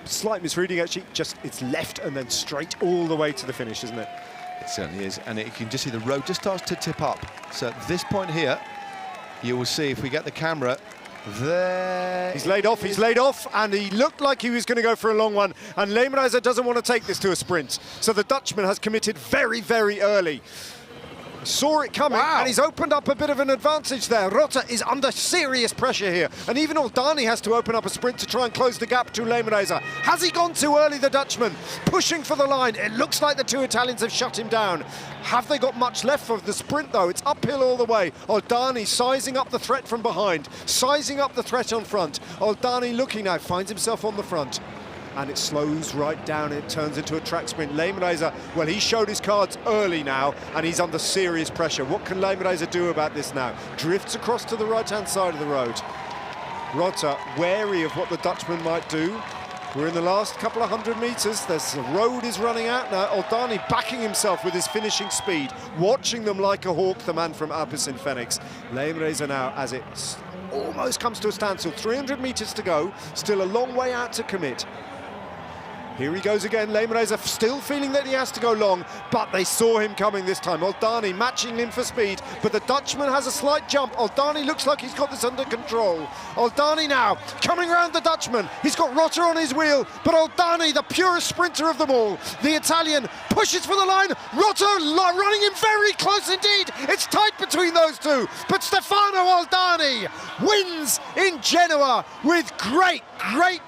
slight misreading actually, just it's left and then straight all the way to the finish, isn't it? It certainly is, and you can just see the road just starts to tip up. So at this point here, you will see if we get the camera, there. He's laid off, and he looked like he was going to go for a long one, and Leemreiser doesn't want to take this to a sprint. So the Dutchman has committed very, very early. Saw it coming, and he's opened up a bit of an advantage there. Rotter is under serious pressure here, and even Oldani has to open up a sprint to try and close the gap to Leemreiser. Has he gone too early, the Dutchman? Pushing for the line. It looks like the two Italians have shut him down. Have they got much left for the sprint, though? It's uphill all the way. Oldani sizing up the threat from behind, sizing up the threat on front. Oldani looking now, finds himself on the front. And it slows right down, it turns into a track sprint. Leemreiser, well, he showed his cards early now, and he's under serious pressure. What can Leemreiser do about this now? Drifts across to the right-hand side of the road. Rotter, wary of what the Dutchman might do. We're in the last couple of 100 metres. The road is running out now. Oldani backing himself with his finishing speed, watching them like a hawk, the man from Alpecin Fenix. Leemreiser now, as it almost comes to a standstill. 300 metres to go, still a long way out to commit. Here he goes again, Leemreiser still feeling that he has to go long, but they saw him coming this time. Oldani matching him for speed, but the Dutchman has a slight jump. Oldani looks like he's got this under control. Oldani now, coming round the Dutchman. He's got Rotter on his wheel, but Oldani, the purest sprinter of them all, the Italian, pushes for the line. Rotter running him very close indeed. It's tight between those two, but Stefano Oldani wins in Genoa with great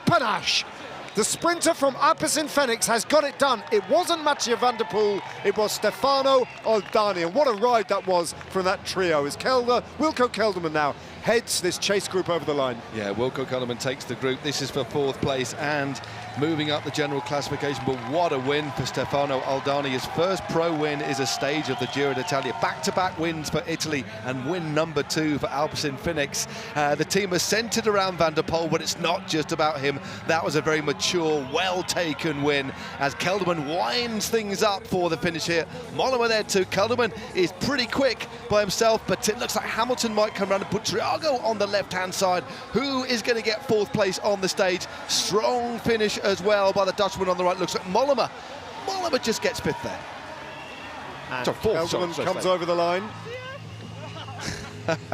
panache. The sprinter from Alpecin Fenix has got it done. It wasn't Mathieu van der Poel, it was Stefano Oldani. And what a ride that was from that trio. As Wilco Kelderman now heads this chase group over the line. Yeah, Wilco Kelderman takes the group. This is for 4th place and moving up the general classification. But what a win for Stefano Oldani. His first pro win is a stage of the Giro d'Italia. Back-to-back wins for Italy and win number 2 for Alpecin Fenix. The team is centred around Van der Poel, but it's not just about him. That was a very mature, well-taken win as Kelderman winds things up for the finish here. Mollema there too. Kelderman is pretty quick by himself, but it looks like Hamilton might come around and put Triago on the left-hand side. Who is going to get 4th place on the stage? Strong finish as well by the Dutchman on the right. Looks like Mollema just gets 5th there. And so 4th, Kelderman comes over the line.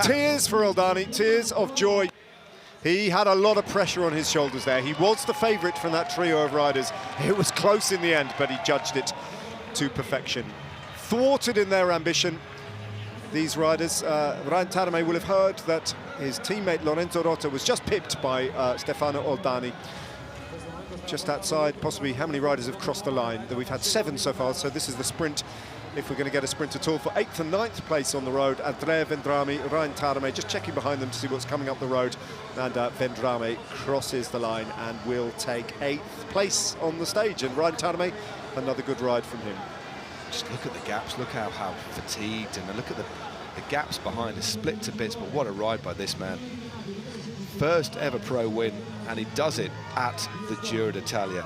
Tears for Oldani, tears of joy. He had a lot of pressure on his shoulders there. He was the favourite from that trio of riders. It was close in the end, but he judged it to perfection. Thwarted in their ambition, these riders. Ryan Tarame will have heard that his teammate Lorenzo Rotter was just pipped by Stefano Oldani. Just outside, possibly how many riders have crossed the line? We've had 7 so far, so this is the sprint, if we're going to get a sprint at all, for 8th and 9th place on the road. Andrea Vendrame, Ryan Tarame, just checking behind them to see what's coming up the road. And Vendrame crosses the line and will take 8th place on the stage. And Ryan Tarame, another good ride from him. Just look at the gaps, look how fatigued, and look at the gaps behind, it's split to bits, but what a ride by this man. First ever pro win, and he does it at the Giro d'Italia.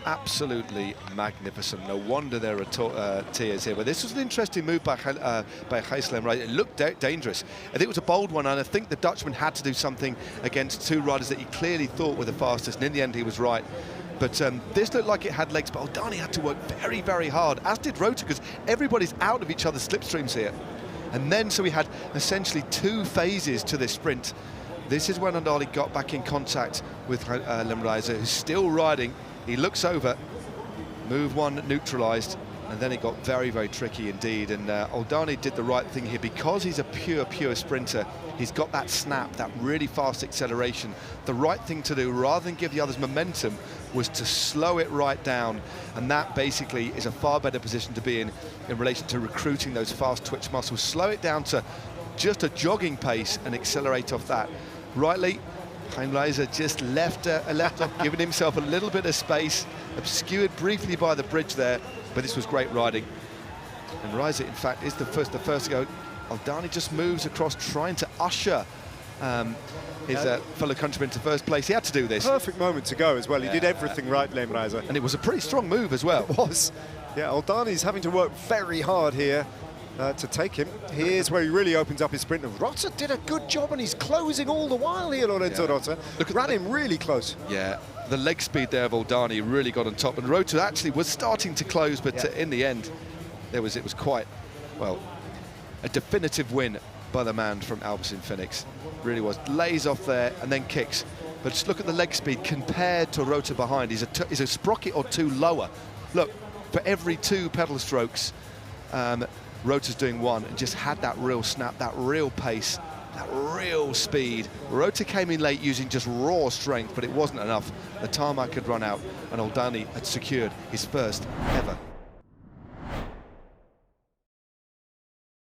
Absolutely magnificent. No wonder there are tears here. But this was an interesting move by Gijslem, right? It looked dangerous. I think it was a bold one, and I think the Dutchman had to do something against 2 riders that he clearly thought were the fastest, and in the end he was right. But this looked like it had legs, but Oldani had to work very, very hard, as did Rotter, because everybody's out of each other's slipstreams here. And then, so we had essentially 2 phases to this sprint. This is when Oldani got back in contact with Leemreiser, who's still riding. He looks over, move 1 neutralised, and then it got very, very tricky indeed. And Oldani did the right thing here because he's a pure sprinter. He's got that snap, that really fast acceleration. The right thing to do, rather than give the others momentum, was to slow it right down. And that basically is a far better position to be in relation to recruiting those fast twitch muscles. Slow it down to just a jogging pace and accelerate off that. Rightly, Leemreiser just left off, giving himself a little bit of space, obscured briefly by the bridge there, but this was great riding. And Reiser, in fact, is the first to go. Oldani just moves across, trying to usher his fellow countryman to 1st place. He had to do this. Perfect moment to go as well. He did everything right, Leemreiser. And it was a pretty strong move as well. It was. Yeah, Oldani's having to work very hard here. to take him. Here's where he really opens up his sprint. And Rota did a good job, and he's closing all the while here, Lorenzo Rota. Ran him really close. Yeah, the leg speed there of Oldani really got on top, and Rota actually was starting to close, but in the end, it was quite, well, a definitive win by the man from Alpecin Phoenix. Really was. Lays off there and then kicks. But just look at the leg speed compared to Rota behind. He's a sprocket or two lower. Look, for every 2 pedal strokes, Rota's doing 1, and just had that real snap, that real pace, that real speed. Rota came in late using just raw strength, but it wasn't enough. The tarmac had run out, and Oldani had secured his first ever